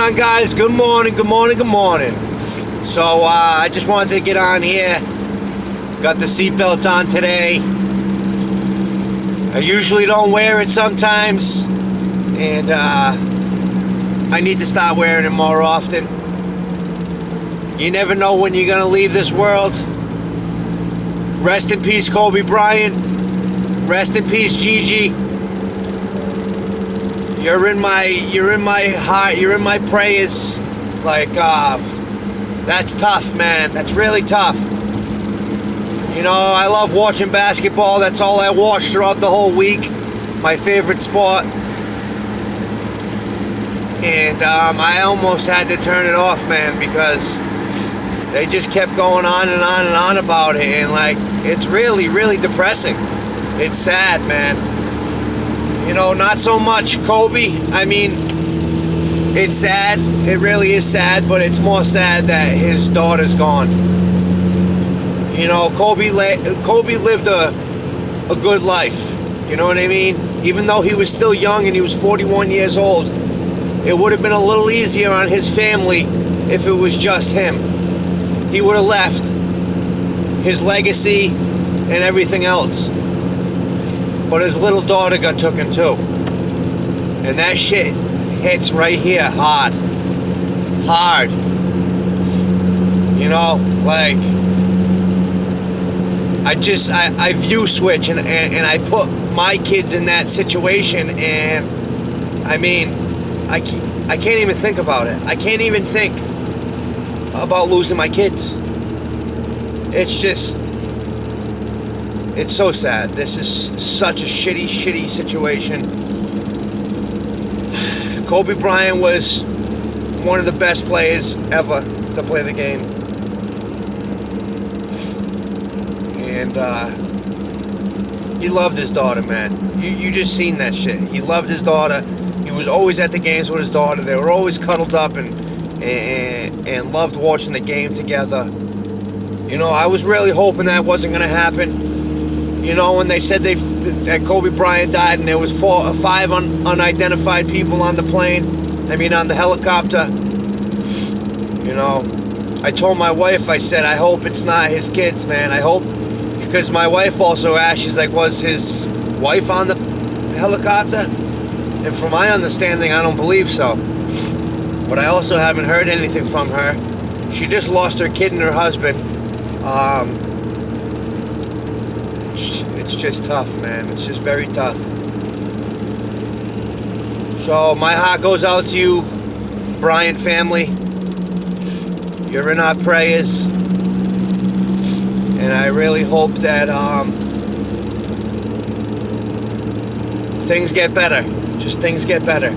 on, guys? Good morning, good morning, good morning. So I just wanted to get on here. Got the seatbelt on today. I usually don't wear it sometimes, and I need to start wearing it more often. You never know when you're gonna leave this world. Rest in peace, Kobe Bryant. Rest in peace, Gigi. You're in my heart. You're in my prayers. Like, that's tough, man. That's really tough. You know, I love watching basketball. That's all I watch throughout the whole week. My favorite sport. And I almost had to turn it off, man, because they just kept going on and on and on about it. And, like, it's really, really depressing. It's sad, man. You know, not so much Kobe. I mean, it's sad. It really is sad, but it's more sad that his daughter's gone. You know, Kobe lived a good life. You know what I mean? Even though he was still young and he was 41 years old, it would have been a little easier on his family if it was just him. He would have left his legacy and everything else. But his little daughter got taken too. And that shit hits right here hard. Hard. You know, like, I view switch and I put my kids in that situation, and I mean, I can't even think about it. I can't even think about losing my kids. It's just, it's so sad. This is such a shitty situation. Kobe Bryant was one of the best players ever to play the game. And he loved his daughter, man. You just seen that shit. He loved his daughter. He was always at the games with his daughter. They were always cuddled up and loved watching the game together. You know, I was really hoping that wasn't going to happen. You know, when they said that Kobe Bryant died and there was 4 or 5 unidentified people on the plane, on the helicopter, you know, I told my wife, I said, I hope it's not his kids, man. I hope, because my wife also asked, she's like, was his wife on the helicopter? And from my understanding, I don't believe so. But I also haven't heard anything from her. She just lost her kid and her husband. It's just tough, man. It's just very tough. So my heart goes out to you, Bryant family. You're in our prayers, and I really hope that things get better. Just things get better.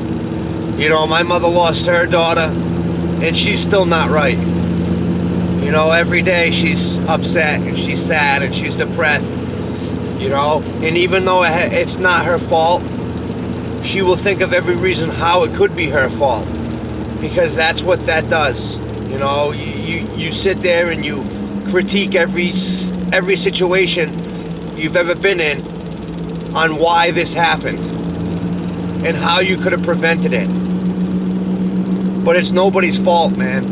You know, my mother lost her daughter, and she's still not right. You know, every day she's upset and she's sad and she's depressed. You know, and even though it's not her fault, she will think of every reason how it could be her fault, because that's what that does. You know, you sit there and you critique every situation you've ever been in on why this happened and how you could have prevented it. But it's nobody's fault, man.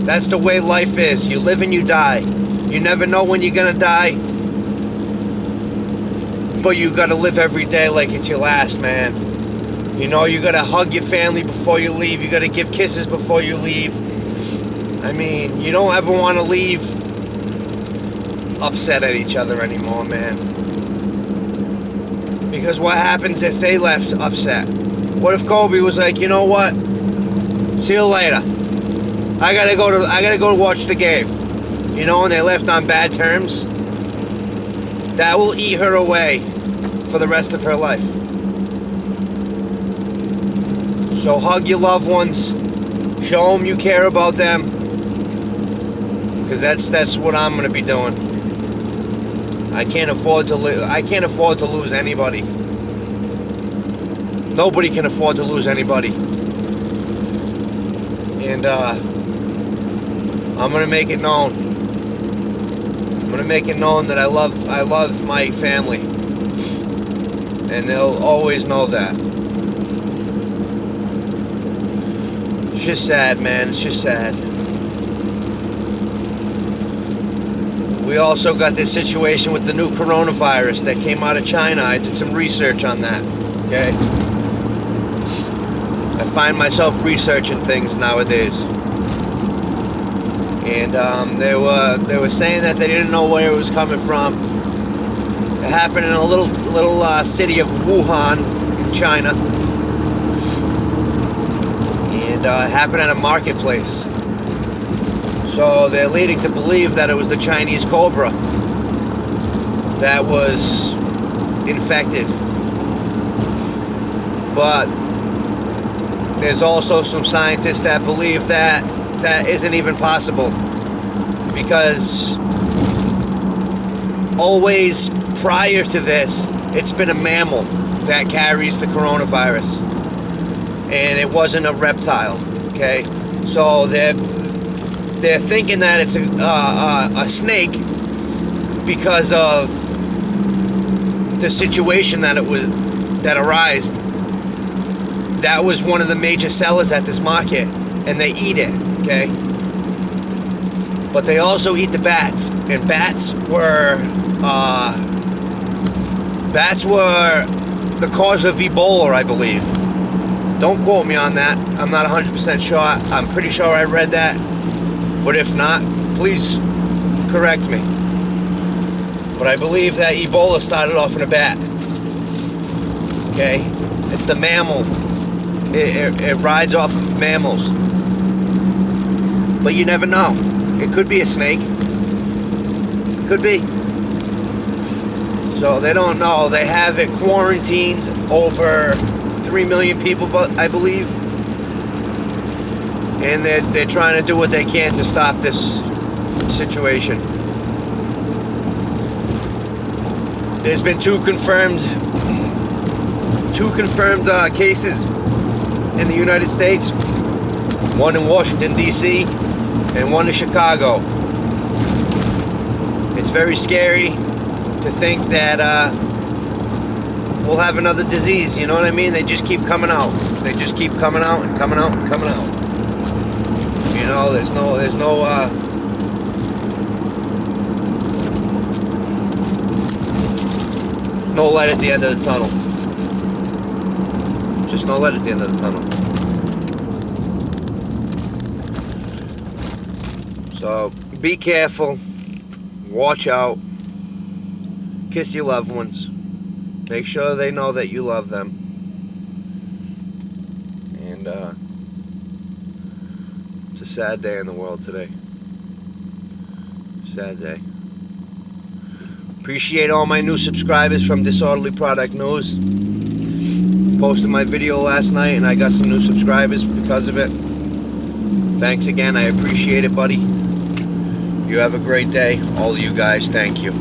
That's the way life is. You live and you die. You never know when you're gonna die. But you gotta live every day like it's your last, man. You know, you gotta hug your family before you leave. You gotta give kisses before you leave. I mean, you don't ever want to leave upset at each other anymore, man. Because what happens if they left upset? What if Kobe was like, you know what? See you later. I gotta go watch the game. You know, and they left on bad terms. That will eat her away for the rest of her life. So hug your loved ones. Show them you care about them. Because that's what I'm gonna be doing. I can't afford to lose anybody. Nobody can afford to lose anybody. And I'm gonna make it known. I'm gonna make it known that I love my family, and they'll always know that. It's just sad, man. It's just sad. We also got this situation with the new coronavirus that came out of China. I did some research on that. Okay? I find myself researching things nowadays. And they were saying that they didn't know where it was coming from. It happened in a little city of Wuhan, China. And it happened at a marketplace. So they're leading to believe that it was the Chinese cobra that was infected. But there's also some scientists that believe that that isn't even possible, because always prior to this, it's been a mammal that carries the coronavirus, and it wasn't a reptile. Okay, so they're thinking that it's a snake because of the situation that arose. That was one of the major sellers at this market, and they eat it. Okay, but they also eat the bats, and bats were the cause of Ebola, I believe. Don't quote me on that. I'm not 100% sure. I'm pretty sure I read that. But if not, please correct me. But I believe that Ebola started off in a bat. Okay? It's the mammal. It rides off of mammals. But you never know. It could be a snake. Could be. So they don't know. They have it quarantined over 3 million people, I believe. And they're trying to do what they can to stop this situation. There's been two confirmed cases in the United States. One in Washington, D.C., and one in Chicago. It's very scary to think that we'll have another disease, you know what I mean? They just keep coming out. They just keep coming out and coming out and coming out. You know, there's no light at the end of the tunnel. Just no light at the end of the tunnel. So be careful, watch out, kiss your loved ones, make sure they know that you love them, and it's a sad day in the world today. Sad day. Appreciate all my new subscribers from Disorderly Product News. Posted my video last night and I got some new subscribers because of it. Thanks again, I appreciate it, buddy. You have a great day. All of you guys, thank you.